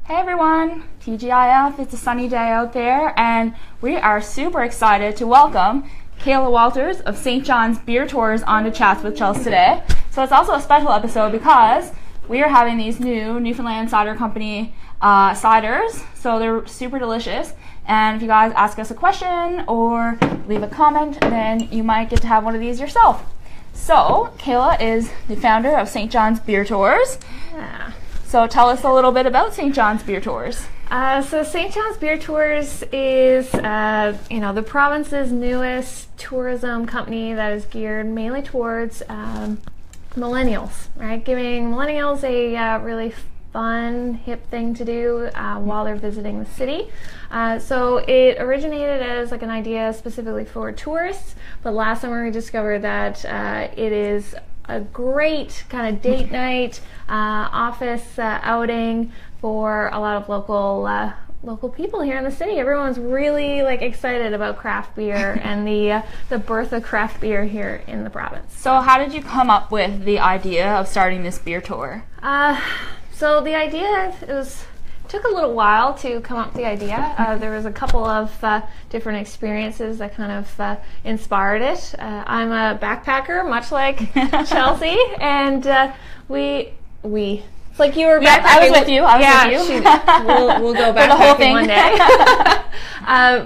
Hey everyone, TGIF, it's a sunny day out there, and we are super excited to welcome Kayla Walters of St. John's Beer Tours on to Chats with Chels today. So it's also a special episode because we are having these new Newfoundland Cider Company ciders, so they're super delicious. And if you guys ask us a question or leave a comment, then you might get to have one of these yourself. So Kayla is the founder of St. John's Beer Tours. Yeah. So tell us a little bit about St. John's Beer Tours. So St. John's Beer Tours is, the province's newest tourism company that is geared mainly towards millennials, right? Giving millennials a really fun, hip thing to do while they're visiting the city. So it originated as like an idea specifically for tourists, but last summer we discovered that it is a great kind of date night, office outing for a lot of local people here in the city. Everyone's really excited about craft beer and the birth of craft beer here in the province. So how did you come up with the idea of starting this beer tour? So the idea, took a little while to come up with the idea. There was a couple of different experiences that kind of inspired it. I'm a backpacker, much like Chelsea, and we. It's like you were backpacking. I was with you. We'll go backpacking the whole thing one day.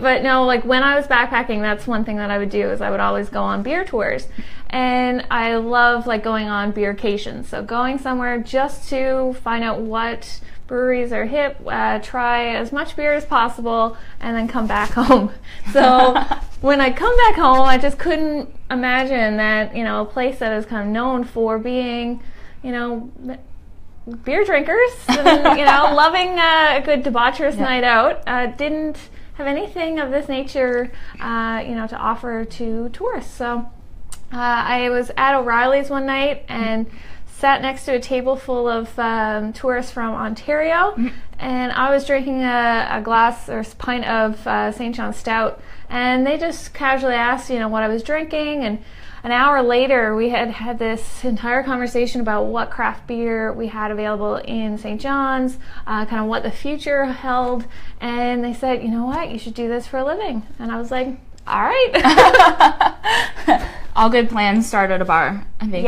But no, when I was backpacking, that's one thing that I would do is I would always go on beer tours. And I love going on beercations. So going somewhere just to find out what breweries are hip, try as much beer as possible, and then come back home. So when I come back home, I just couldn't imagine that, a place that is kind of known for being, beer drinkers and, loving a good debaucherous night out, didn't have anything of this nature, to offer to tourists. So I was at O'Reilly's one night and sat next to a table full of tourists from Ontario, and I was drinking a glass or pint of St. John's Stout, and they just casually asked, what I was drinking, and an hour later we had this entire conversation about what craft beer we had available in St. John's, kind of what the future held, and they said, you know what, you should do this for a living, and I was like, all right. All good plans start at a bar, I think.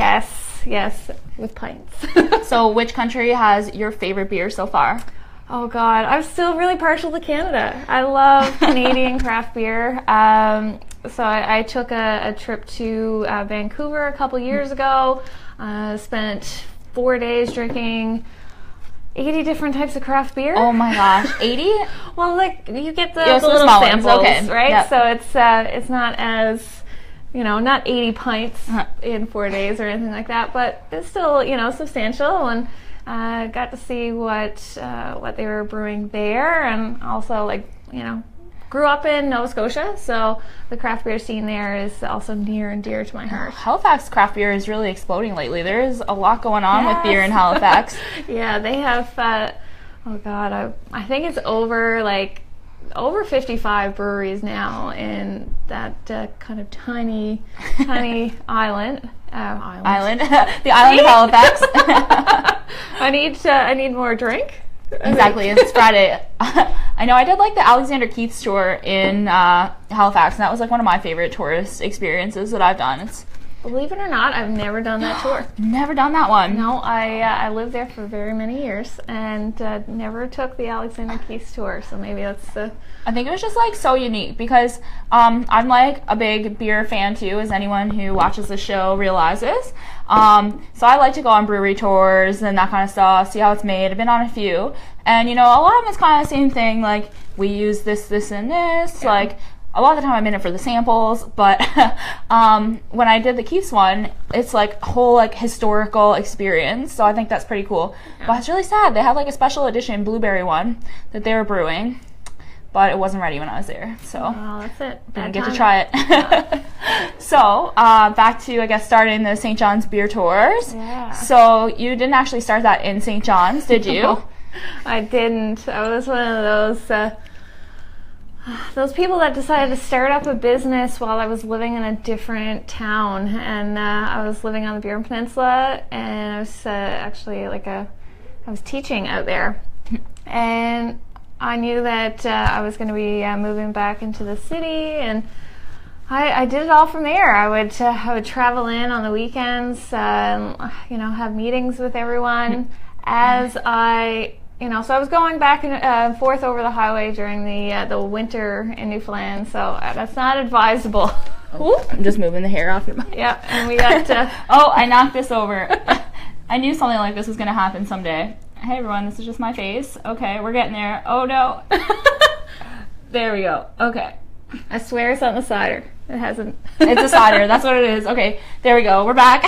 Yes, with pints. So which country has your favorite beer so far? Oh God, I'm still really partial to Canada. I love Canadian craft beer. So I took a trip to Vancouver a couple years ago, spent 4 days drinking 80 different types of craft beer. Oh my gosh, 80? Well, you get the the little small samples, ones, okay. right? Yep. So it's not as, not 80 pints in 4 days or anything like that, but it's still, substantial, and got to see what they were brewing there, and also grew up in Nova Scotia, so the craft beer scene there is also near and dear to my heart. Halifax craft beer is really exploding lately. There is a lot going on with beer in Halifax. Yeah, they have, I think it's over 55 breweries now in that kind of tiny island. The island of Halifax. I need more drink. Exactly, it's Friday. I know I did the Alexander Keith's tour in Halifax, and that was one of my favorite tourist experiences that I've done. Believe it or not, I've never done that tour. Never done that one. No, I lived there for very many years and never took the Alexander Keith's tour, so maybe that's the... I think it was just so unique because I'm a big beer fan too, as anyone who watches the show realizes. So I like to go on brewery tours and that kind of stuff, see how it's made. I've been on a few, and a lot of them is kind of the same thing, we use this, and this, yeah. A lot of the time I'm in it for the samples, but when I did the Keith's one, it's a whole historical experience, so I think that's pretty cool. Yeah. But it's really sad. They had a special edition blueberry one that they were brewing, but it wasn't ready when I was there, so that's it. Didn't get to try it. Yeah. So back to, I guess, starting the St. John's Beer Tours. Yeah. So you didn't actually start that in St. John's, did you? No, I didn't. I was one of those people that decided to start up a business while I was living in a different town, and I was living on the Burin Peninsula, and I was actually I was teaching out there, And I knew that I was going to be moving back into the city, and I did it all from there. I would travel in on the weekends, have meetings with everyone as I. So I was going back and forth over the highway during the winter in Newfoundland, so that's not advisable. Oh, I'm just moving the hair off your mic. Yeah, and we got oh, I knocked this over. I knew something like this was going to happen someday. Hey everyone, this is just my face. Okay, we're getting there. Oh no. There we go. Okay. I swear it's on the cider. It hasn't. It's a cider. That's what it is. Okay, there we go. We're back.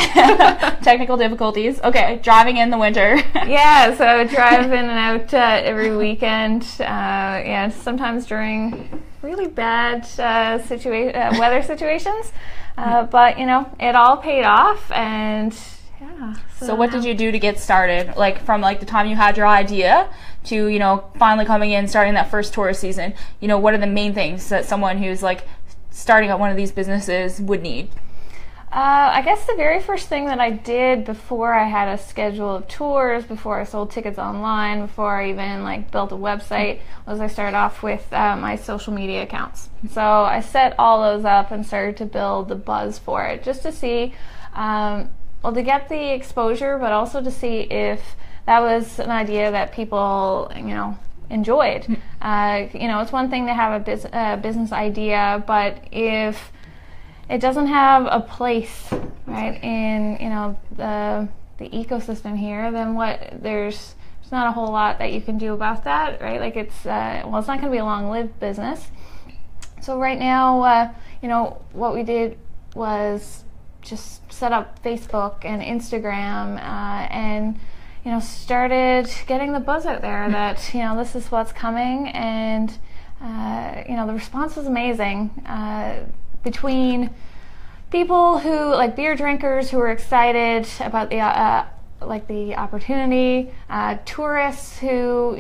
Technical difficulties. Okay, driving in the winter. Yeah, so I would drive in and out every weekend. Sometimes during really bad weather situations. But, it all paid off, and yeah. So what did you do to get started? Like from the time you had your idea to, finally coming in, starting that first tourist season, what are the main things that someone who's starting up one of these businesses would need? I guess the very first thing that I did before I had a schedule of tours, before I sold tickets online, before I even built a website, was I started off with my social media accounts. So I set all those up and started to build the buzz for it, just to see, to get the exposure, but also to see if that was an idea that people, enjoyed. It's one thing to have a business idea, but if it doesn't have a place, right, in the ecosystem here, then there's not a whole lot that you can do about that, right? It's not going to be a long-lived business. So right now, what we did was just set up Facebook and Instagram, and started getting the buzz out there that this is what's coming, and the response was amazing. Between people who beer drinkers who were excited about the opportunity, tourists who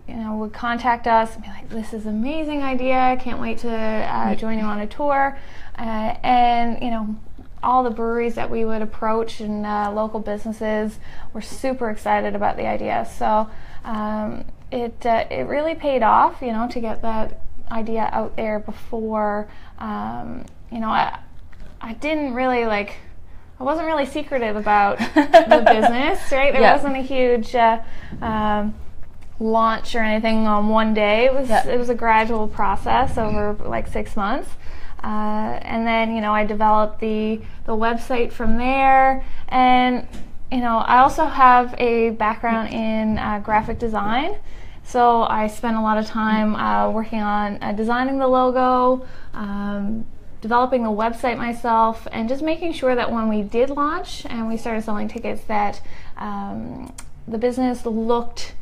would contact us and be like, "This is an amazing idea! I can't wait to join you on a tour," and all the breweries that we would approach and local businesses were super excited about the idea. So it really paid off, to get that idea out there before. I didn't really I wasn't really secretive about the business, right? There wasn't a huge launch or anything on one day. It was a gradual process over 6 months. And then, I developed the website from there. And, I also have a background in graphic design. So I spent a lot of time working on designing the logo, developing the website myself, and just making sure that when we did launch and we started selling tickets that the business looked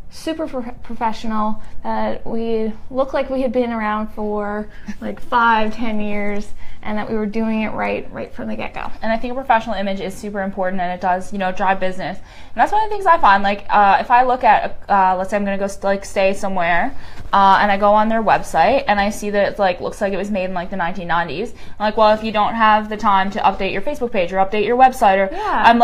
super professional, that we looked like we had been around for 5-10 years, and that we were doing it right from the get-go. And I think a professional image is super important, and it does drive business. And that's one of the things I find, if I look at let's say I'm going to go stay somewhere, and I go on their website and I see that it looks like it was made in the 1990s. I'm well, if you don't have the time to update your Facebook page or update your website, or I'm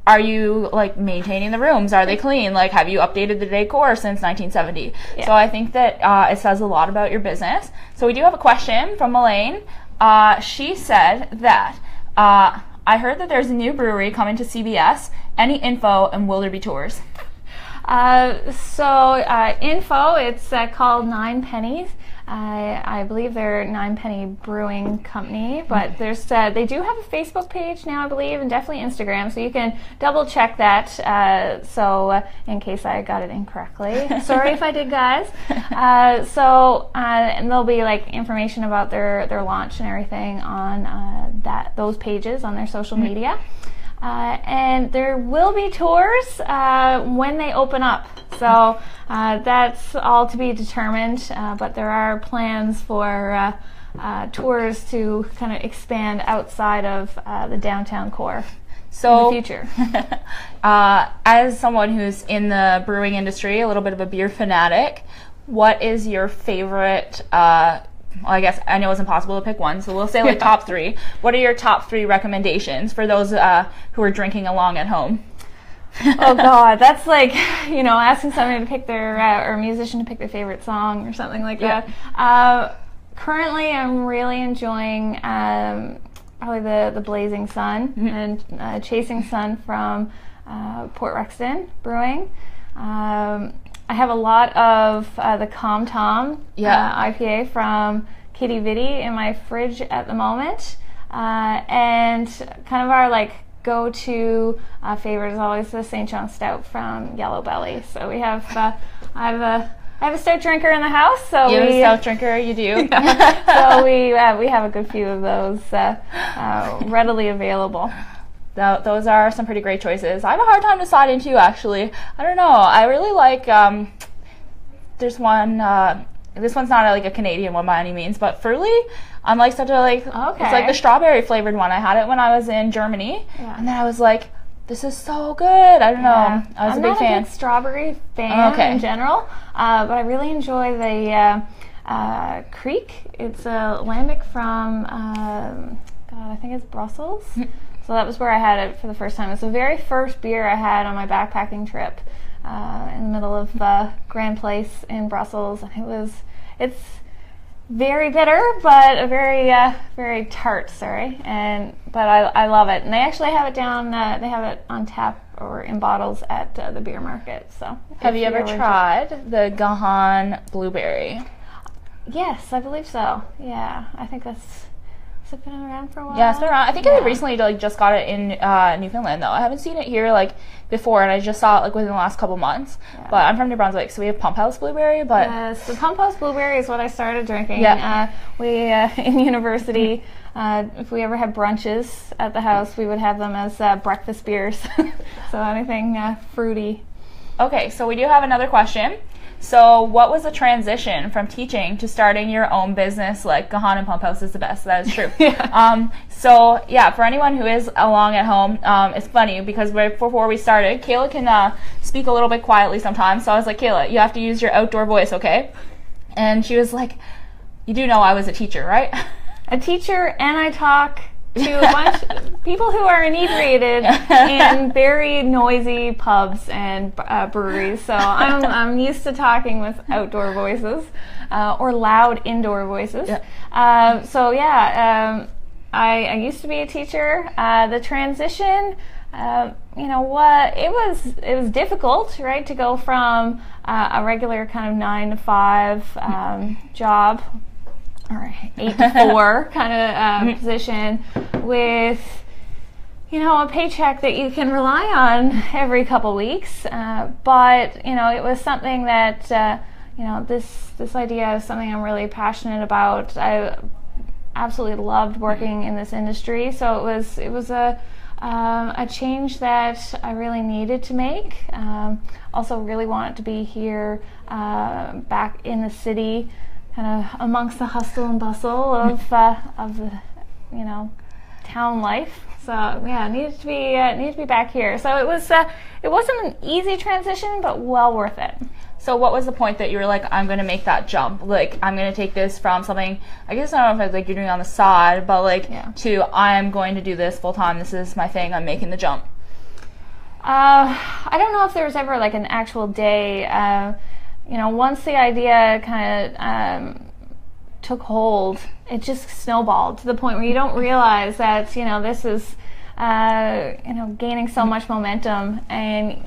are you maintaining the rooms? Are they clean? Have you updated the decor since 1970? Yeah. So I think that it says a lot about your business. So we do have a question from Elaine. She said that I heard that there's a new brewery coming to CBS. Any info, and will there be tours? Info, it's called Nine Pennies. I believe they're Nine Penny Brewing Company, but they do have a Facebook page now, I believe, and definitely Instagram, so you can double check that. In case I got it incorrectly, sorry if I did, guys. And there'll be information about their launch and everything on those pages on their social media. And there will be tours when they open up. So that's all to be determined, but there are plans for tours to kind of expand outside of the downtown core in the future. As someone who's in the brewing industry, a little bit of a beer fanatic, what is your favorite I guess I know it's impossible to pick one, so we'll say top 3. What are your top 3 recommendations for those who are drinking along at home? Oh God, that's like, asking somebody to pick their, or a musician to pick their favorite song or something like that. Currently, I'm really enjoying probably the Blazing Sun and Chasing Sun from Port Rexton Brewing. I have a lot of the Calm Tom IPA from Kitty Vitty in my fridge at the moment. And kind of our like go-to favorite is always the St. John Stout from Yellow Belly. So we have, I have a stout drinker in the house. So you have a stout drinker, you do. So we have a good few of those readily available. Those are some pretty great choices. I have a hard time deciding too, actually. I don't know. I really like, there's one, this one's not like a Canadian one by any means, but Furley, I'm like such a like, it's like the strawberry flavored one. I had it when I was in Germany, and then I was like, this is so good. I don't know. I was a big fan. I'm not a big strawberry fan in general, but I really enjoy the Creek. It's a lambic from, I think it's Brussels. So that was where I had it for the first time. It was the very first beer I had on my backpacking trip in the middle of Grand Place in Brussels. It's very bitter, but a very tart, but I love it. And they actually have it down, they have it on tap or in bottles at the beer market. So have you ever tried the Gahan Blueberry? Yes, I believe so. Yeah, I think that's... Has it been around for a while? Yeah, it's been around. I think I recently just got it in Newfoundland, though. I haven't seen it here like before, and I just saw it like within the last couple months. Yeah. But I'm from New Brunswick, so we have Pump House Blueberry. But yes, the Pump House Blueberry is what I started drinking. Yeah. We in university, if we ever had brunches at the house, we would have them as breakfast beers. So anything fruity. Okay, so we do have another question. So what was the transition from teaching to starting your own business? Like Gahan and Pump House is the best. That is true. So yeah, for anyone who is along at home, it's funny because before we started, Kayla can speak a little bit quietly sometimes. So I was like, Kayla, you have to use your outdoor voice, okay? And she was like, you do know I was a teacher, right? A teacher, and I talk to a bunch of people who are inebriated in very noisy pubs and breweries. So I'm used to talking with outdoor voices or loud indoor voices. I used to be a teacher. The transition, it was difficult, right, to go from a regular kind of 9 to 5 job, or 8 to 4 kind of position with, a paycheck that you can rely on every couple weeks. But, it was something that, this idea is something I'm really passionate about. I absolutely loved working in this industry. So it was a change that I really needed to make. Also really wanted to be here back in the city, kind of amongst the hustle and bustle of the town life. So yeah, needed to be back here. So it wasn't an easy transition, but well worth it. So what was the point that you were like, I'm going to make that jump? Like, I'm going to take this from something, I guess I don't know if it's like you're doing on the side, but to I'm going to do this full time. This is my thing. I'm making the jump. I don't know if there was ever like an actual day. Once the idea kind of took hold, it just snowballed to the point where you don't realize that, this is, gaining so much momentum, and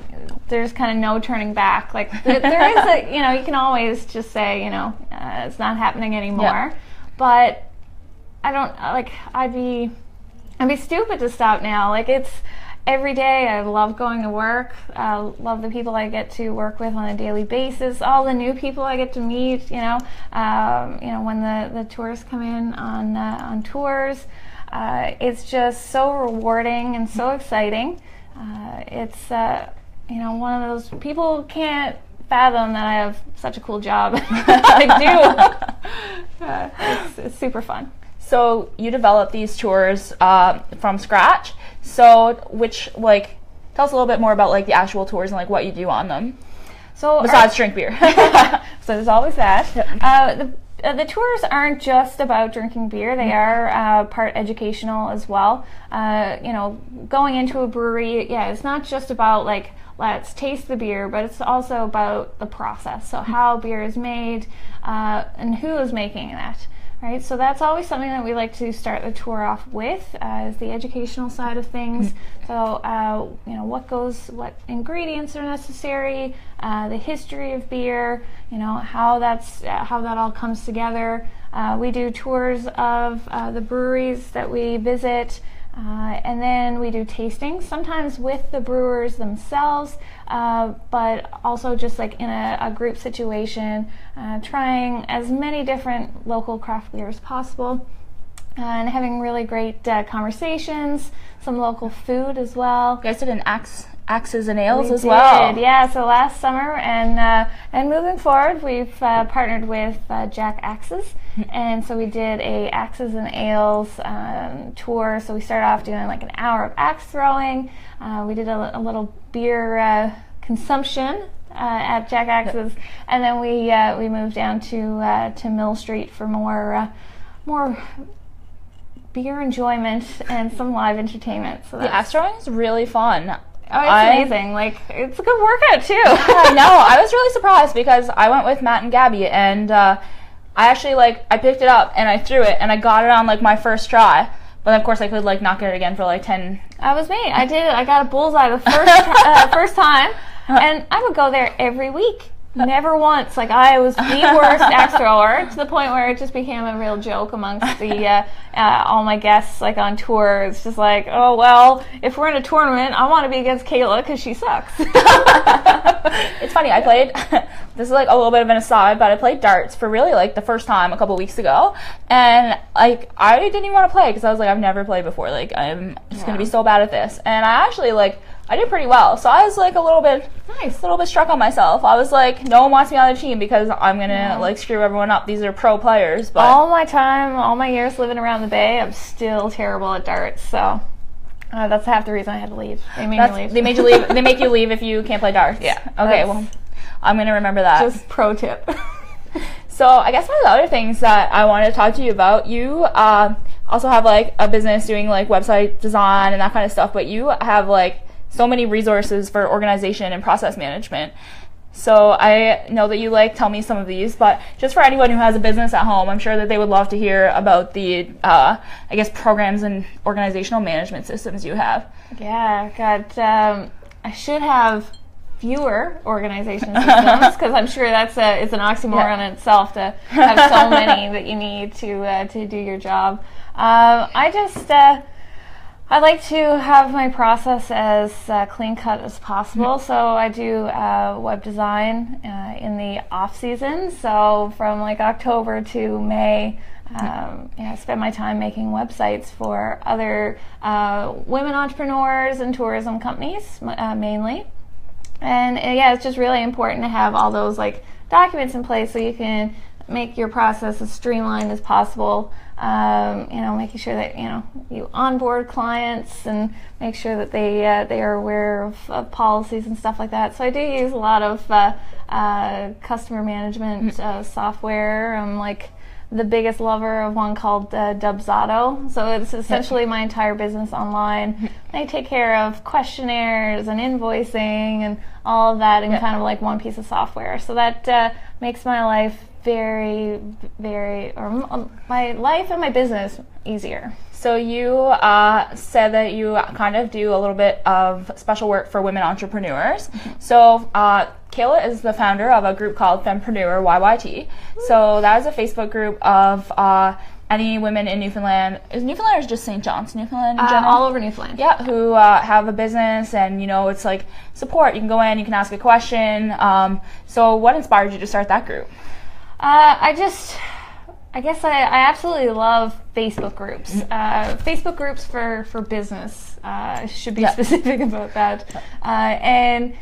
there's kind of no turning back. Like there is you can always just say, it's not happening anymore. Yeah. But I don't, I'd be stupid to stop now. Like it's every day. I love going to work. I love the people I get to work with on a daily basis. All the new people I get to meet. When the tourists come in on tours, it's just so rewarding and so exciting. It's one of those people can't fathom that I have such a cool job. I do. It's super fun. So you developed these tours from scratch. So tell us a little bit more about the actual tours and what you do on them. So besides drink beer. So there's always that. the tours aren't just about drinking beer. They are part educational as well. Going into a brewery, it's not just about like, let's taste the beer, but it's also about the process. So how beer is made and who is making that. Right, so that's always something that we like to start the tour off with, is the educational side of things. So, what ingredients are necessary, the history of beer, how that all comes together. We do tours of the breweries that we visit, and then we do tastings, sometimes with the brewers themselves, but also just like in a group situation, trying as many different local craft beers as possible, and having really great conversations, some local food as well. You guys did an Axes and Ales as well. Yeah, so last summer and moving forward, we've partnered with Jack Axes, and so we did a Axes and Ales tour. So we started off doing like an hour of axe throwing. We did a little beer consumption at Jack Axes, and then we moved down to Mill Street for more beer enjoyment and some live entertainment. So the axe throwing is really fun. Oh, it's amazing. Like, it's a good workout, too. I know. I was really surprised because I went with Matt and Gabby, and I actually, I picked it up, and I threw it, and I got it on, my first try. But, of course, I could, not get it again for, 10... That was me. I did it. I got a bullseye the first time, and I would go there every week. Never once. I was the worst axe thrower, to the point where it just became a real joke amongst the all my guests, on tour. It's just oh, well, if we're in a tournament, I want to be against Kayla because she sucks. It's funny. I played, this is a little bit of an aside, but I played darts for really the first time a couple weeks ago. And I didn't even want to play because I was I've never played before. I'm just going to be so bad at this. And I actually I did pretty well. So I was a little bit struck on myself. I was no one wants me on the team because I'm going to screw everyone up. These are pro players. But all my years living around the Bay, I'm still terrible at darts. So that's half the reason I had to leave. They made me leave. They made you leave. They make you leave if you can't play darts. Yeah. Okay, well, I'm going to remember that. Just pro tip. So I guess one of the other things that I wanted to talk to you about, you also have a business doing website design and that kind of stuff, but you have so many resources for organization and process management. So I know that you tell me some of these, but just for anyone who has a business at home, I'm sure that they would love to hear about the, programs and organizational management systems you have. Yeah, God, I should have fewer organization systems because I'm sure it's an oxymoron in itself to have so many that you need to do your job. I like to have my process as clean cut as possible. So I do web design in the off season. So from October to May, I spend my time making websites for other women entrepreneurs and tourism companies mainly. And it's just really important to have all those documents in place so you can make your process as streamlined as possible. Making sure that you onboard clients and make sure that they are aware of policies and stuff like that. So I do use a lot of customer management software. I'm the biggest lover of one called Dubsado. So it's essentially my entire business online. They take care of questionnaires and invoicing and all of that in kind of one piece of software. So that makes my life very, very, or my life and my business easier. So you said that you kind of do a little bit of special work for women entrepreneurs. So Kayla is the founder of a group called Fempreneur YYT. So that is a Facebook group of any women in Newfoundland. Is Newfoundland or just St. John's? Newfoundland in general? All over Newfoundland. Yeah, who have a business and, it's support. You can go in, you can ask a question. So what inspired you to start that group? I guess I absolutely love Facebook groups. Facebook groups for business. I should be specific about that. And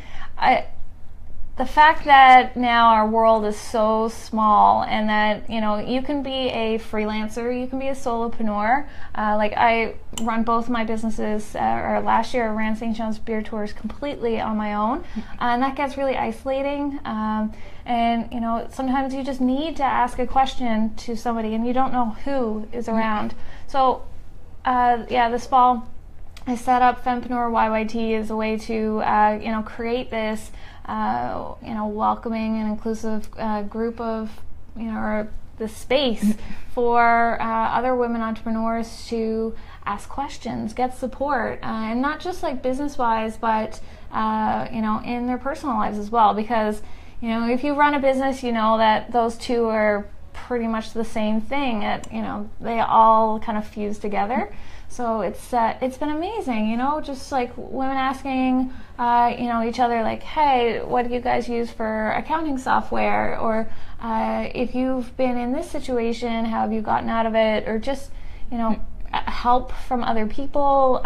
the fact that now our world is so small, and that you can be a freelancer, you can be a solopreneur. Like I run both my businesses, or last year I ran St. John's Beer Tours completely on my own, and that gets really isolating. And sometimes you just need to ask a question to somebody, and you don't know who is around. So this fall I set up Fempreneur YYT as a way to create this welcoming and inclusive group of, or the space for other women entrepreneurs to ask questions, get support, and not just like business-wise, but in their personal lives as well. Because if you run a business, you know that those two are pretty much the same thing. They all kind of fuse together. So it's been amazing, just like women asking, each other, like, hey, what do you guys use for accounting software? Or if you've been in this situation, how have you gotten out of it? Or just, help from other people,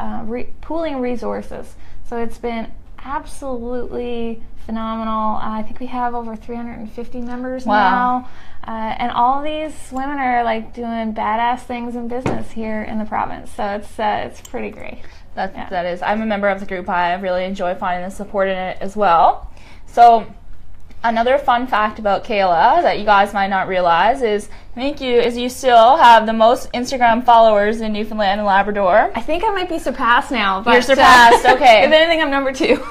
pooling resources. So it's been absolutely phenomenal. I think we have over 350 members now. And all of these women are like doing badass things in business here in the province. So it's pretty great. That is. I'm a member of the group. I really enjoy finding the support in it as well. So another fun fact about Kayla that you guys might not realize is you still have the most Instagram followers in Newfoundland and Labrador. I think I might be surpassed now. But you're surpassed. Okay. If anything, I'm number 2.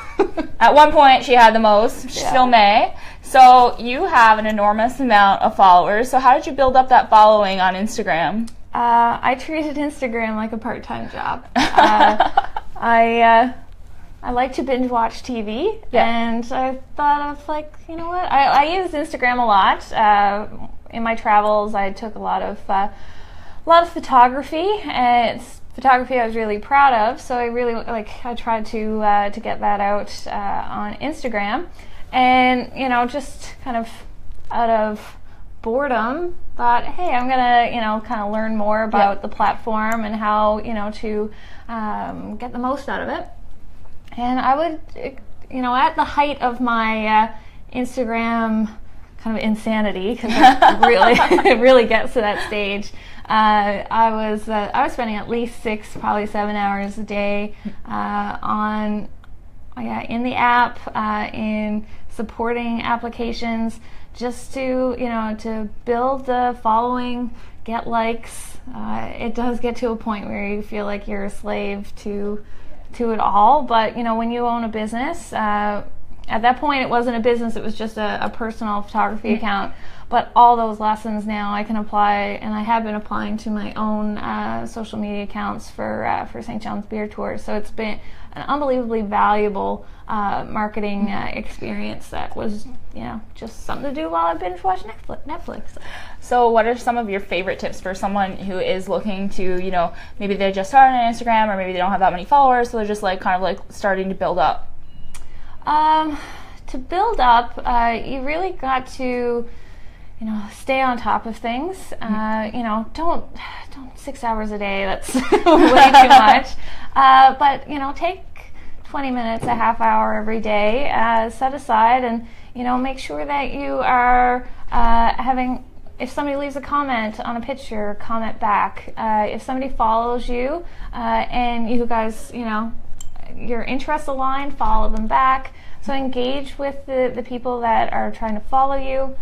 At one point, she had the most. She still may. So you have an enormous amount of followers. So how did you build up that following on Instagram? I treated Instagram like a part-time job. I like to binge watch TV, and I thought of like, what? I use Instagram a lot. In my travels, I took a lot of photography, and it's photography I was really proud of. So I tried to get that out on Instagram. And, just kind of out of boredom, thought, hey, I'm going to, kind of learn more about the platform and how, to get the most out of it. And I would, at the height of my Instagram kind of insanity, because it really gets to that stage, I was spending at least 6, probably 7 hours a day in the app, in supporting applications, just to build the following, get likes. It does get to a point where you feel like you're a slave to it all. But when you own a business, at that point it wasn't a business; it was just a personal photography account. But all those lessons now I can apply, and I have been applying to my own social media accounts for St. John's Beer Tours. So it's been an unbelievably valuable marketing experience that was, just something to do while I binge watch Netflix. So what are some of your favorite tips for someone who is looking to, maybe they just started on Instagram, or maybe they don't have that many followers, so they're just like kind of like starting to build up? To build up, you really got to stay on top of things. Don't 6 hours a day. That's way too much. But take 20 minutes, a half hour every day, set aside, and make sure that you are having. If somebody leaves a comment on a picture, comment back. If somebody follows you and you guys, your interests align, follow them back. So engage with the people that are trying to follow you.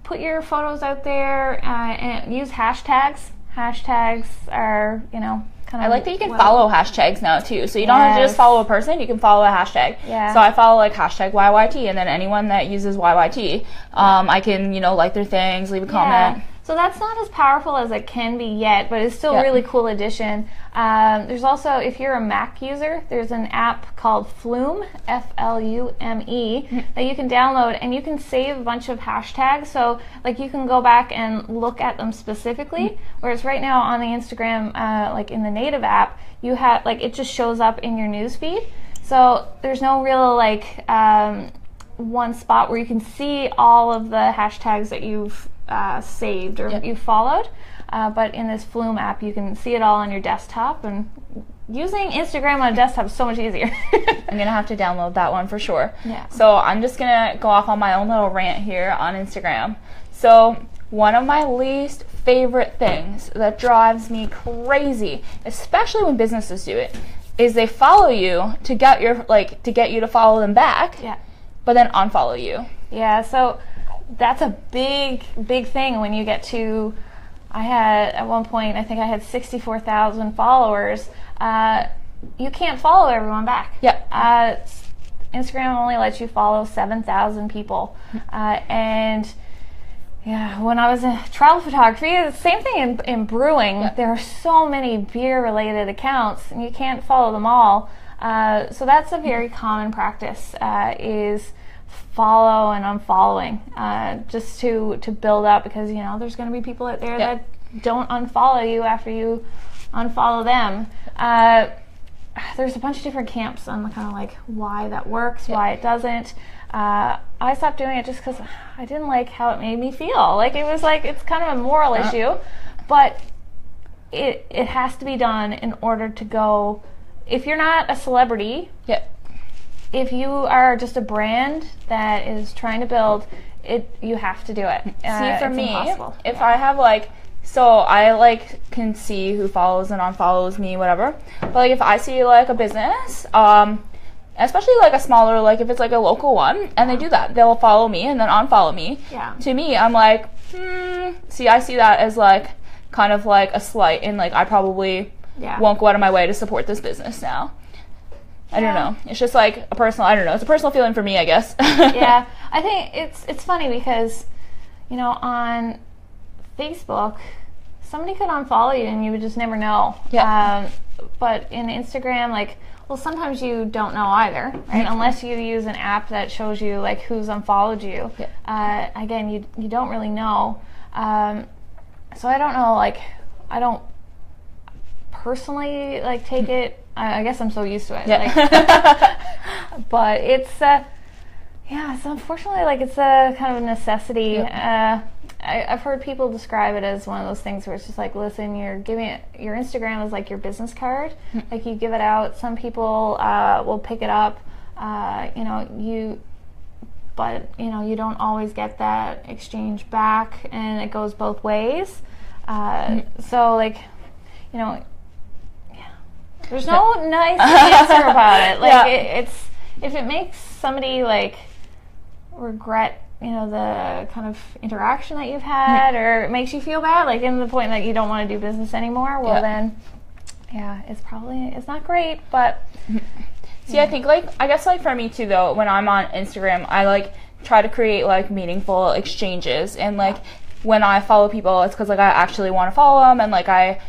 Put your photos out there and use hashtags. Hashtags are, kind of. I like that you can follow hashtags now too. So you don't have to just follow a person, you can follow a hashtag. Yeah. So I follow like hashtag YYT, and then anyone that uses YYT, I can, like their things, leave a comment. So that's not as powerful as it can be yet, but it's still a really cool addition. There's also, if you're a Mac user, there's an app called Flume, F-L-U-M-E, that you can download, and you can save a bunch of hashtags. So like you can go back and look at them specifically, whereas right now on the Instagram, like in the native app, you have, like, it just shows up in your newsfeed. So there's no real like one spot where you can see all of the hashtags that you've saved or you followed, but in this Flume app you can see it all on your desktop and using Instagram on a desktop is so much easier. I'm gonna have to download that one for sure. Yeah. So I'm just gonna go off on my own little rant here on Instagram. So one of my least favorite things that drives me crazy, especially when businesses do it, is they follow you to get you to follow them back. Yeah. But then unfollow you. Yeah. So that's a big thing when you get to. I had at one point, I think I had 64,000 followers. You can't follow everyone back. Yeah. Instagram only lets you follow 7,000 people. And yeah, when I was in travel photography, the same thing in brewing. Yeah. There are so many beer-related accounts, and you can't follow them all. So that's a very common practice, is follow and unfollowing, just to build up, because there's going to be people out there that don't unfollow you after you unfollow them. There's a bunch of different camps on kind of like why that works, why it doesn't. I stopped doing it just because I didn't like how it made me feel. Like it's kind of a moral issue, but it has to be done in order to go. If you're not a celebrity, if you are just a brand that is trying to build it, you have to do it. See, for me, impossible. If I have I can see who follows and unfollows me, whatever. But if I see a business, especially a smaller, if it's a local one, and they do that, they'll follow me and then unfollow me. Yeah. To me, I'm see, I see that as kind of a slight, and I probably won't go out of my way to support this business now. I don't know. It's just a personal. I don't know. It's a personal feeling for me, I guess. Yeah, I think it's funny because, on Facebook, somebody could unfollow you and you would just never know. Yeah. But in Instagram, sometimes you don't know either, right? Unless you use an app that shows you who's unfollowed you. Yeah. Again, you don't really know. So I don't know. I don't personally take it. I guess I'm so used to it. Yeah. But it's so unfortunately it's a kind of a necessity. Yep. I've heard people describe it as one of those things where it's just listen, you're giving it, your Instagram is your business card. You give it out. Some people will pick it up. You don't always get that exchange back, and it goes both ways. So there's no nice answer about it. It's if it makes somebody regret the kind of interaction that you've had, or it makes you feel bad, in the point that you don't want to do business anymore, then it's not great. But see, I think I guess for me too though, when I'm on Instagram, I try to create meaningful exchanges, and when I follow people, it's because I actually want to follow them, and I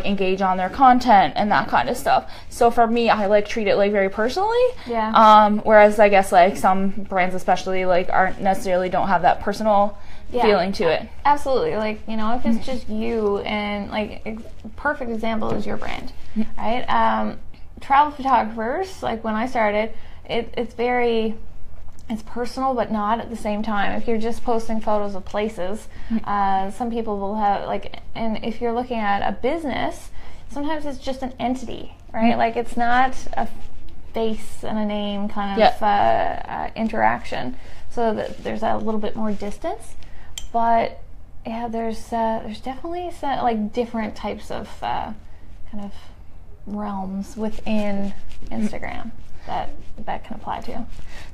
engage on their content and that kind of stuff. So for me, I treat it very personally. Yeah. Whereas I guess some brands especially aren't necessarily, don't have that personal feeling to it. Absolutely. If it's just you, and perfect example is your brand, right? Travel photographers, when I started, it's personal, but not at the same time. If you're just posting photos of places, some people will have and if you're looking at a business, sometimes it's just an entity, right? It's not a face and a name kind of interaction. So that there's a little bit more distance, but there's definitely different types of kind of realms within Instagram that can apply to.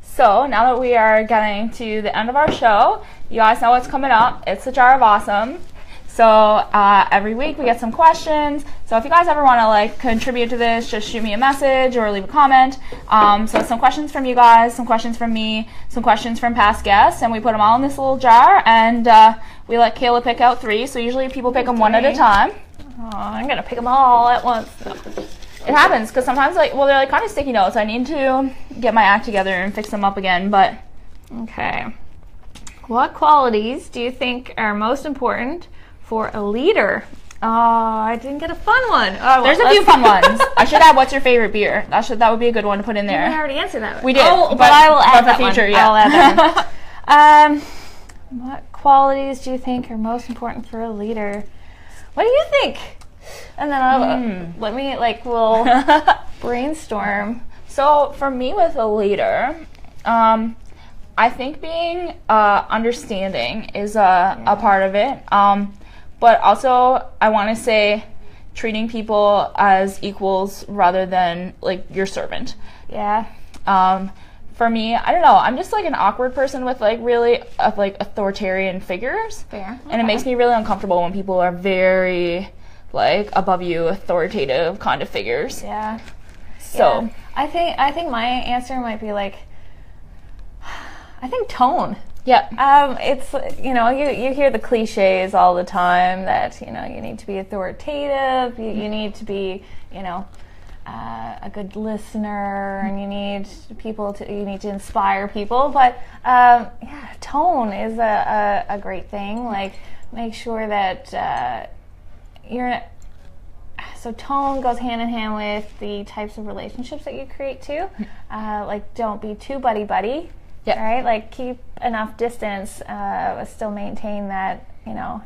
So now that we are getting to the end of our show, you guys know what's coming up. It's the Jar of Awesome. So every week we get some questions. So if you guys ever want to contribute to this, just shoot me a message or leave a comment. So some questions from you guys, some questions from me, some questions from past guests, and we put them all in this little jar, and we let Kayla pick out 3. So usually people pick them one at a time. Oh, I'm gonna pick them all at once. It happens because sometimes they're kind of sticky notes. I need to get my act together and fix them up again. But okay, what qualities do you think are most important for a leader? Oh, I didn't get a fun one. Oh, there's a few fun ones. I should add, what's your favorite beer? That would be a good one to put in there. We already answered that. We did. Oh, but I will add that future, one. Yeah. I'll add that one. What qualities do you think are most important for a leader? What do you think? And then we'll brainstorm. So for me with a leader, I think being understanding is a part of it. But also I want to say treating people as equals rather than like your servant. Yeah. For me, I don't know, I'm just like an awkward person with like really like authoritarian figures. Fair. And it makes me really uncomfortable when people are very like above you, authoritative kind of figures. Yeah. So yeah. I think my answer might be like, I think tone. Yeah. It's, you hear the cliches all the time that, you need to be authoritative, you need to be, a good listener, and you need to inspire people. But, tone is a great thing. Like, make sure that so tone goes hand in hand with the types of relationships that you create too. Like, don't be too buddy-buddy. Yeah. Right? Like, keep enough distance, still maintain that,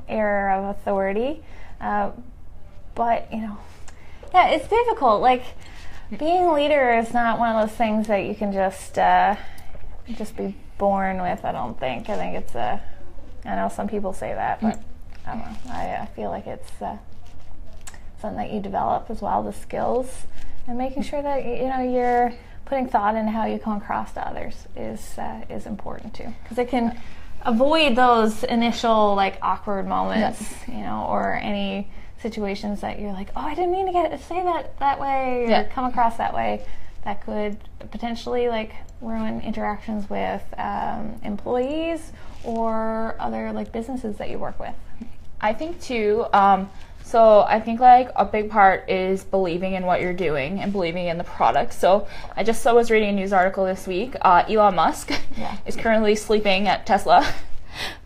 air of authority. But, it's difficult. Like, being a leader is not one of those things that you can just be born with, I don't think. I think it's I know some people say that, but I don't know. I feel like it's something that you develop as well, the skills, and making sure that, you're putting thought into how you come across to others is important too, because it can avoid those initial like awkward moments, or any situations that you're like, oh, I didn't mean to say that way, or come across that way, that could potentially like ruin interactions with employees or other like businesses that you work with. I think too. So I think like a big part is believing in what you're doing and believing in the product. So I just was reading a news article this week. Elon Musk is currently sleeping at Tesla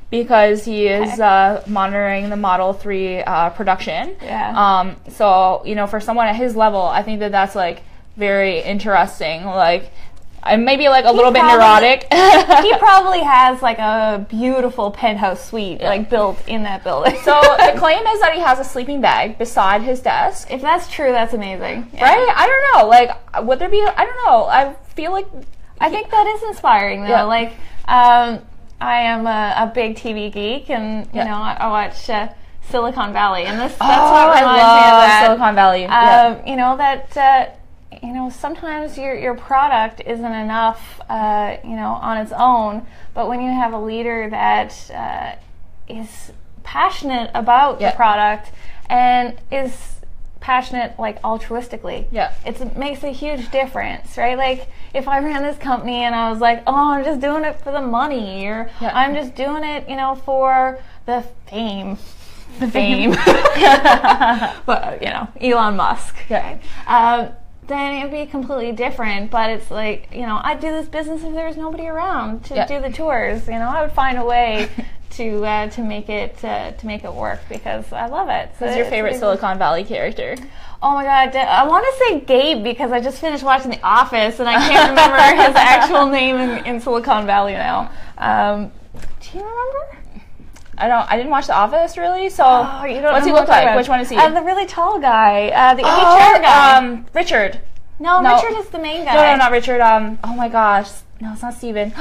because he is monitoring the Model 3 production. Yeah. So, for someone at his level, I think that that's like very interesting. Like, maybe like a little bit neurotic. He probably has like a beautiful penthouse suite like built in that building. So the claim is that he has a sleeping bag beside his desk. If that's true, that's amazing. Yeah. Right? I don't know. Like, would there be, I don't know. I feel like... I think that is inspiring though. Yeah. Like, I am a big TV geek, and, I watch Silicon Valley, and that's what reminds me of that. Silicon Valley. Sometimes your product isn't enough, on its own, but when you have a leader that is passionate about the product and is passionate like altruistically, it makes a huge difference, right? Like, if I ran this company and I was like, oh, I'm just doing it for the money, or I'm just doing it, for the fame. But, Elon Musk. Right? Then it would be completely different. But it's like, I'd do this business if there was nobody around to do the tours. I would find a way to make it work, because I love it. So who's your favorite Silicon Valley character? Oh my God, I want to say Gabe, because I just finished watching The Office and I can't remember his actual name in Silicon Valley now. Do you remember? I didn't watch The Office really, so what's he know look like? Which one is he? The really tall guy, the HR guy. Richard. No, Richard is the main guy. No, not Richard. Oh my gosh, no, it's not Steven.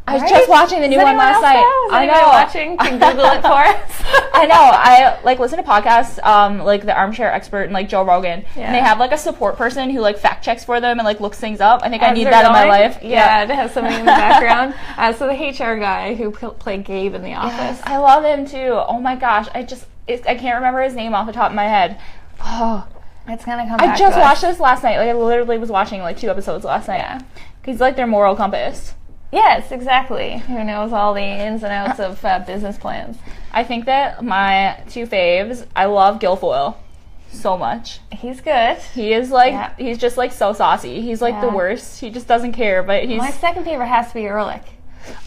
I was just watching the new one last night. I know. Watching? Can Google it for us? I know. I listen to podcasts, like the Armchair Expert and like Joe Rogan, and they have like a support person who like fact checks for them and like looks things up. I think I need that in my life. Yeah, to have somebody in the background. So the HR guy who played Gabe in The Office. Yes, I love him too. Oh my gosh, I can't remember his name off the top of my head. Oh, it's gonna come back. I just watched this last night. Like, I literally was watching like 2 episodes last night. Yeah, he's like their moral compass. Yes, exactly. Who knows all the ins and outs of business plans. I think that my 2 faves, I love Guilfoyle so much. He's good. He is like, he's just like so saucy. He's like the worst. He just doesn't care, but he's... My second favorite has to be Ehrlich.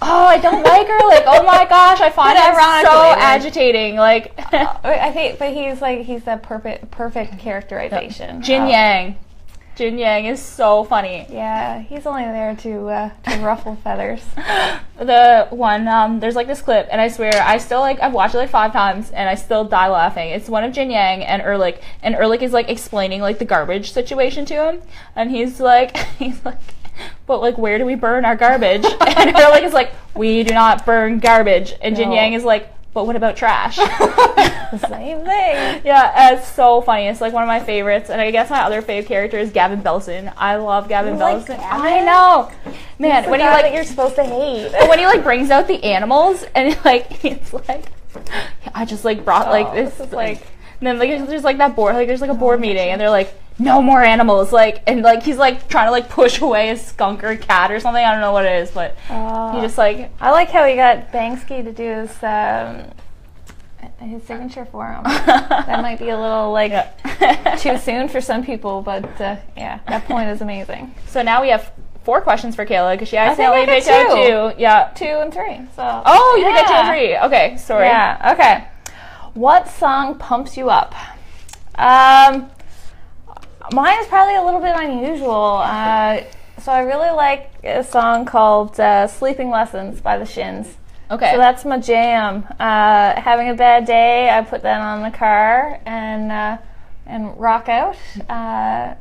Oh, I don't like Ehrlich. Oh my gosh, I find it so agitating. Like, I think, but he's the perfect characterization. Jin Yang. Jin Yang is so funny. Yeah, he's only there to ruffle feathers. The one, there's like this clip, and I swear, I've watched it like 5 times, and I still die laughing. It's one of Jin Yang and Erlich is like explaining like the garbage situation to him, and he's like, but like, where do we burn our garbage? And Erlich is like, we do not burn garbage, and Jin Yang is like, but what about trash? The same thing. Yeah, it's so funny. It's like one of my favorites. And I guess my other fave character is Gavin Belson. I love Gavin Belson. Like Gavin? I know. Man, when you like that you're supposed to hate. But when he like brings out the animals and like it's like I just like brought like this is like and then like there's like that board there's like a board meeting and they're like no more animals, like, and like he's like trying to like push away a skunk or a cat or something. I don't know what it is, but he just like. I like how he got Banksy to do his signature for him. That might be a little like too soon for some people, but yeah, that point is amazing. So now we have 4 questions for Kayla because she accidentally picked 2. out 2. Yeah, 2 and 3. So. Oh, you picked 2 and 3. Okay, sorry. Yeah. Okay. What song pumps you up? Mine is probably a little bit unusual. So I really like a song called Sleeping Lessons by the Shins. Okay. So that's my jam. Having a bad day, I put that on the car and rock out.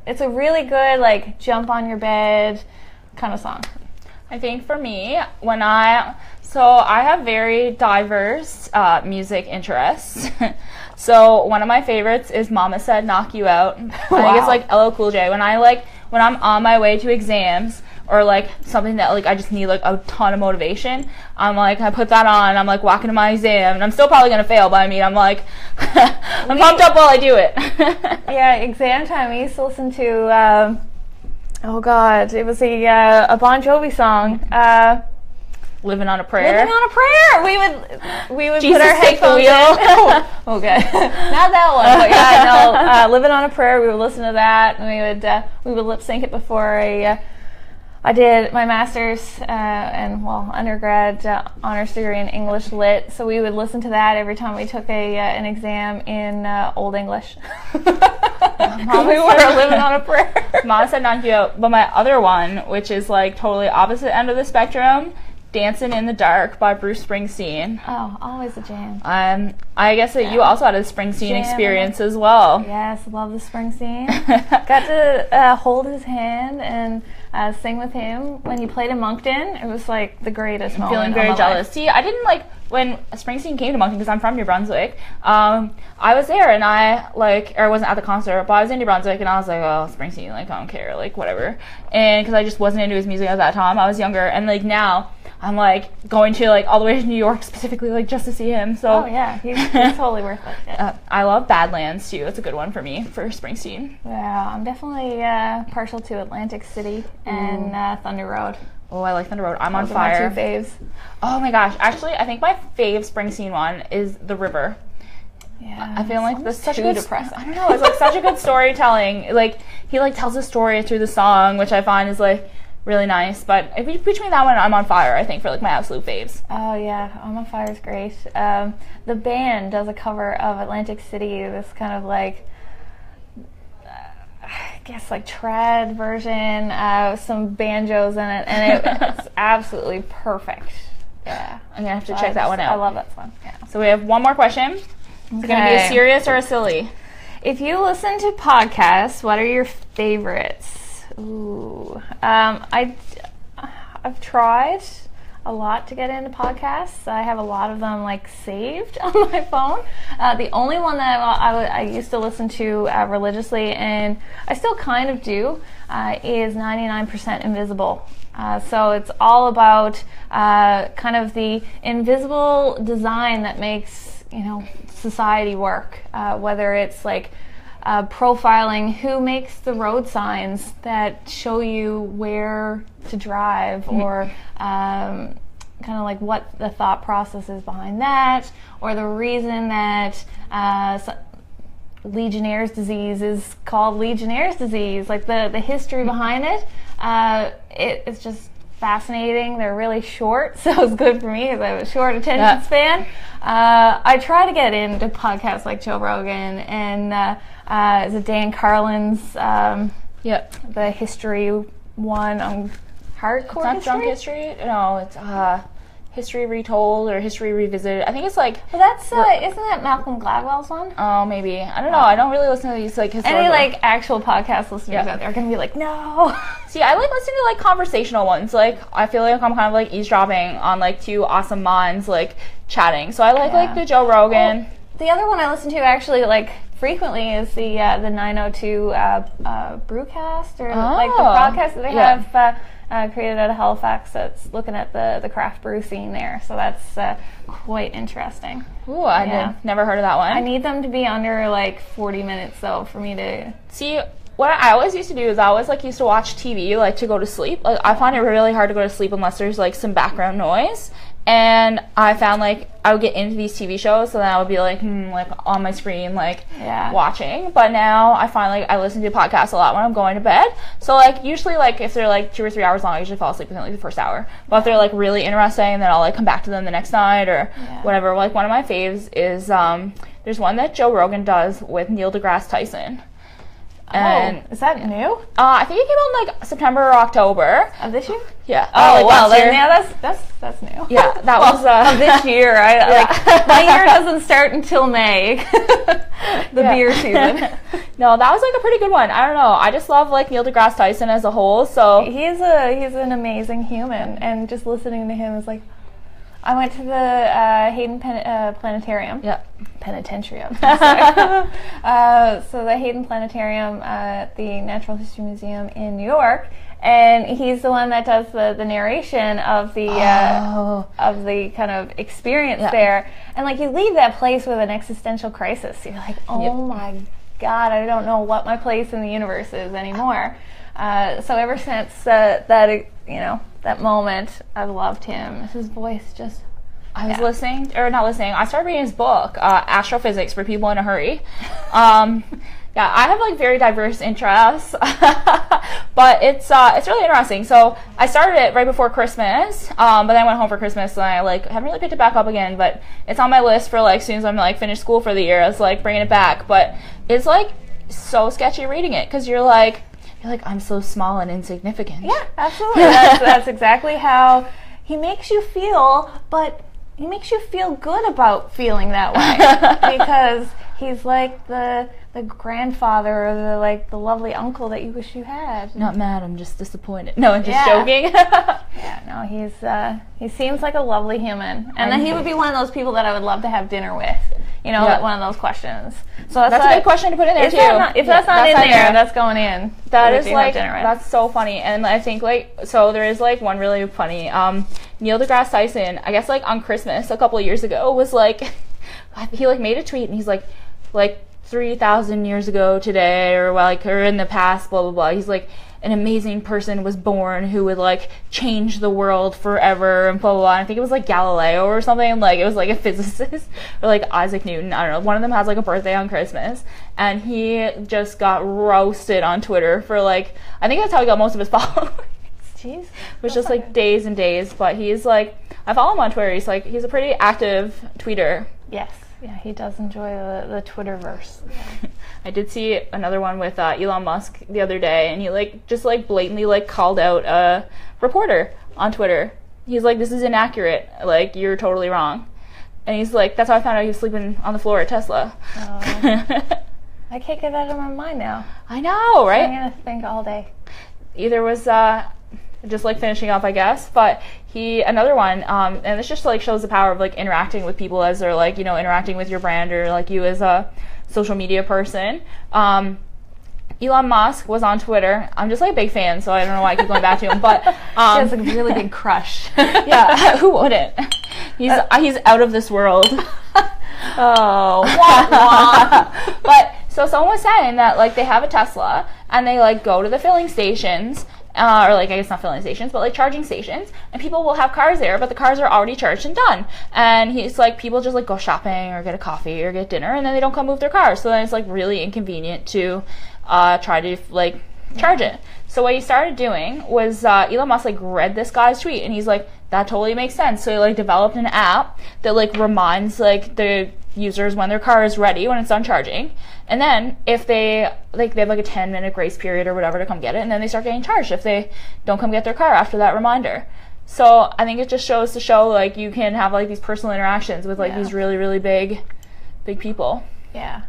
It's a really good, like, jump on your bed kind of song. I think for me, I have very diverse music interests. So one of my favorites is Mama Said Knock You Out. I think it's like LL Cool J. When I'm on my way to exams or like something that like I just need like a ton of motivation, I'm like, I put that on, I'm like walking to my exam and I'm still probably gonna fail, but I mean I'm like I'm pumped up while I do it. Yeah, exam time we used to listen to oh god, it was a Bon Jovi song. Living on a Prayer. Living on a Prayer. We would Jesus, put our take the headphones wheel. in. Okay, not that one, but yeah, no. Living on a Prayer. We would listen to that, and we would lip sync it before I did my master's and undergrad honors degree in English Lit. So we would listen to that every time we took an exam in Old English. We were living on a prayer. Mama Said Knock You Out. But my other one, which is like totally opposite end of the spectrum, Dancing in the Dark by Bruce Springsteen. Oh, always a jam. I guess that you also had a Springsteen experience as well. Yes, love the Springsteen. Got to hold his hand and sing with him when he played in Moncton. It was like the greatest moment. Feeling very jealous. See, I didn't like when Springsteen came to Moncton because I'm from New Brunswick. I was there and I wasn't at the concert, but I was in New Brunswick and I was like, oh, Springsteen, like I don't care, like whatever. And because I just wasn't into his music at that time, I was younger, and like now I'm like going to like all the way to New York specifically like just to see him. So oh yeah, he's totally worth it. Yeah. I love Badlands too. It's a good one for me for Springsteen. Yeah, I'm definitely partial to Atlantic City and Thunder Road. Oh, I like Thunder Road. I'm on Those fire. are my 2 faves. Oh my gosh, actually, I think my fave Springsteen one is The River. Yeah, I feel like this such too good. depressing. I don't know. It's like such a good storytelling. Like he like tells a story through the song, which I find is like really nice. But between that one and I'm on Fire, I think for like my absolute faves. Oh yeah, I'm on Fire is great. The band does a cover of Atlantic City. This kind of like I guess like trad version, some banjos in it, and it's absolutely perfect. Yeah, I'm gonna have to check that one out. I love that song. Yeah. So we have one more question. Is it gonna be a serious or a silly? If you listen to podcasts, what are your favorites? Ooh, I've tried a lot to get into podcasts. I have a lot of them like saved on my phone. The only one that I used to listen to religiously, and I still kind of do, is 99% Invisible. So it's all about kind of the invisible design that makes society work, whether it's like profiling who makes the road signs that show you where to drive, or kind of like what the thought process is behind that, or the reason that Legionnaire's disease is called Legionnaire's disease, like the history behind it. It's just fascinating. They're really short, so it's good for me because I have a short attention span. I try to get into podcasts like Joe Rogan and is it Dan Carlin's Yep. The history one on hardcore It's not history? drunk history. No, it's History Retold or History Revisited. I think it's like. Well, that's isn't that Malcolm Gladwell's one? Oh, maybe. I don't know. I don't really listen to these like historical. Any like actual podcast listeners out there are gonna be like, no. See, I like listening to like conversational ones. Like I feel like I'm kind of like eavesdropping on like two awesome minds like chatting. So I like the Joe Rogan. Well, the other one I listen to actually like frequently is the 902 Brewcast or like the podcast that they have created out of Halifax that's looking at the craft brew scene there. So that's quite interesting. Ooh, I never heard of that one. I need them to be under like 40 minutes though for me to see. What I always used to do is I always like used to watch TV like to go to sleep. Like I find it really hard to go to sleep unless there's like some background noise. And I found like I would get into these TV shows, so then I would be like on my screen like watching. But now I find like I listen to podcasts a lot when I'm going to bed. So like usually like if they're like 2 or 3 hours long, I usually fall asleep within like the first hour. But if they're like really interesting, then I'll like come back to them the next night or whatever. Like one of my faves is there's one that Joe Rogan does with Neil deGrasse Tyson. And is that new? I think it came out in like September or October of this year. Yeah. Oh, well, then that's new. Yeah, that was of this year. Like my year doesn't start until May. The beer season. No, that was like a pretty good one. I don't know. I just love like Neil deGrasse Tyson as a whole. So he's an amazing human, and just listening to him is like. I went to the Hayden Planetarium. Yeah. Penitentiary. So the Hayden Planetarium at the Natural History Museum in New York, and he's the one that does the narration of the kind of experience there. And like you leave that place with an existential crisis. You're like, oh my God, I don't know what my place in the universe is anymore. So ever since that moment, I've loved him. His voice just... I was I started reading his book, Astrophysics for People in a Hurry. I have like very diverse interests, but it's really interesting. So I started it right before Christmas, but then I went home for Christmas and I like haven't really picked it back up again. But it's on my list for like as soon as I'm like finished school for the year, I was like bringing it back. But it's like so sketchy reading it because you're like I'm so small and insignificant. Yeah, absolutely. That's exactly how he makes you feel, but he makes you feel good about feeling that way because he's like the grandfather or the lovely uncle that you wish you had. Not mad, I'm just disappointed. No, I'm just joking. He seems like a lovely human, and then he would be one of those people that I would love to have dinner with. You know, one of those questions. So that's a good question to put in there too. If that's not in there, that's going in. That is like that's so funny, and I think like so there is like one really funny. Neil deGrasse Tyson, I guess like on Christmas a couple of years ago was like he like made a tweet and he's like 3,000 years ago today or in the past blah blah blah. He's like an amazing person was born who would like change the world forever and blah blah blah. And I think it was like Galileo or something. Like it was like a physicist or like Isaac Newton. I don't know. One of them has like a birthday on Christmas, and he just got roasted on Twitter for like I think that's how he got most of his followers. Jeez, it was just like days and days. But he's like I follow him on Twitter. He's a pretty active tweeter. Yes. Yeah, he does enjoy the Twitterverse. I did see another one with Elon Musk the other day, and he just blatantly called out a reporter on Twitter. He's like, "This is inaccurate. Like, you're totally wrong." And he's like, "That's how I found out he was sleeping on the floor at Tesla." I can't get that out of my mind now. I know, right? I'm gonna think all day. Either was just finishing up, I guess, but another one, and this just shows the power of interacting with people as they're interacting with your brand or you as a social media person. Elon Musk was on Twitter. I'm just a big fan, so I don't know why I keep going back to him, but he has a really big crush. Yeah, who wouldn't? He's out of this world. Oh, wah, wah. But so someone was saying that they have a Tesla and they go to the filling stations. Or I guess not filling stations, but charging stations, and people will have cars there, but the cars are already charged and done. And he's people just go shopping or get a coffee or get dinner, and then they don't come move their cars. So then it's really inconvenient to try to charge it. So what he started doing was Elon Musk like read this guy's tweet, and he's like, that totally makes sense. So he like developed an app that like reminds like the users when their car is ready, when it's done charging. And then if they have like a 10-minute grace period or whatever to come get it, and then they start getting charged if they don't come get their car after that reminder. So I think it just shows to show like you can have like these personal interactions with like these really, really big people. Yeah,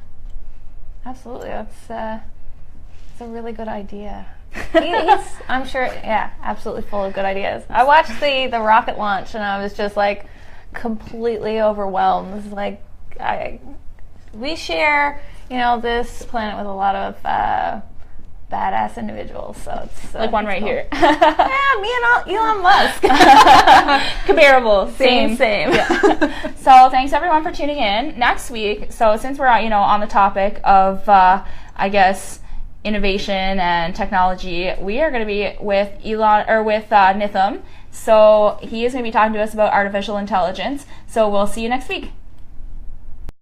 absolutely. That's a really good idea. He's, I'm sure, absolutely full of good ideas. I watched the rocket launch and I was just like completely overwhelmed. It's like we share, this planet with a lot of badass individuals. So it's like one right cool. here. Yeah, me and Elon Musk. Comparable. Same. Yeah. So thanks everyone for tuning in. Next week, so since we're on the topic of I guess innovation and technology, we are going to be with Nitham. So he is going to be talking to us about artificial intelligence. So we'll see you next week.